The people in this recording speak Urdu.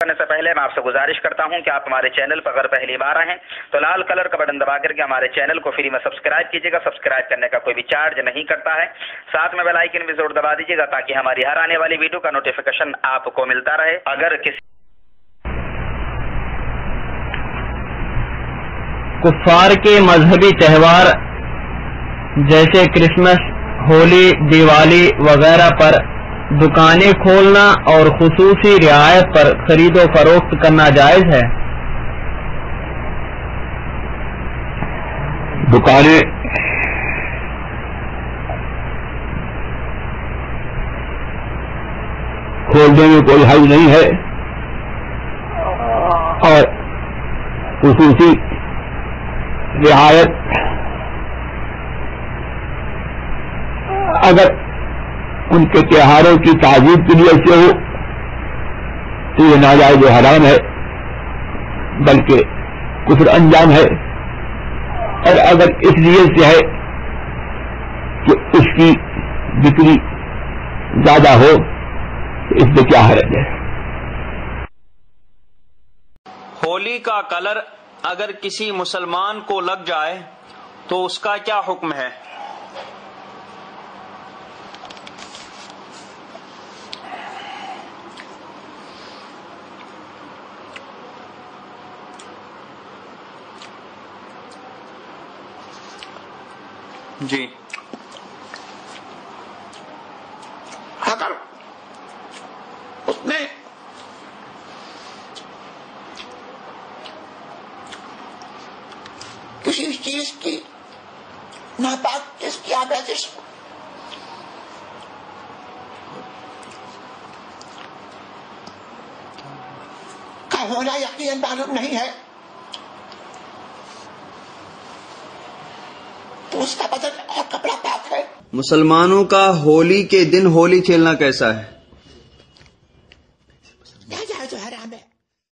کرنے سے پہلے میں آپ سے گزارش کرتا ہوں کہ آپ ہمارے چینل پر اگر پہلی بار آئے ہیں تو لال کلر کا بٹن دبا کر کے ہمارے چینل کو فری میں سبسکرائب کیجیے گا. سبسکرائب کرنے کا کوئی بھی چارج نہیں کرتا ہے. ساتھ میں بیل آئیکن بھی ضرور دبا دیجیے گا تاکہ ہماری ہر آنے والی ویڈیو کا نوٹیفیکیشن آپ کو ملتا رہے. اگر کسی کفار کے مذہبی تہوار جیسے کرسمس، ہولی، دیوالی وغیرہ پر دکانیں کھولنا اور خصوصی رعایت پر خرید و فروخت کرنا جائز ہے؟ دکانیں کھولنے میں کوئی حل نہیں ہے اور خصوصی رعایت اگر ان کے تہواروں کی تعظیم کے لیے سے ہو تو یہ ناجائز و حرام ہے، بلکہ کفر انجام ہے. اور اگر اس لیے سے ہے کہ اس کی بکری زیادہ ہو تو اس میں کیا حرج ہے. ہولی کا کلر اگر کسی مسلمان کو لگ جائے تو اس کا کیا حکم ہے؟ جی اگر اس نے کسی چیز کی ناپاک چیز کی آمیزش کا ہونا یقیناً معلوم نہیں ہے تو اس کا بدن اور کپڑا پاک ہے. مسلمانوں کا ہولی کے دن ہولی کھیلنا کیسا ہے؟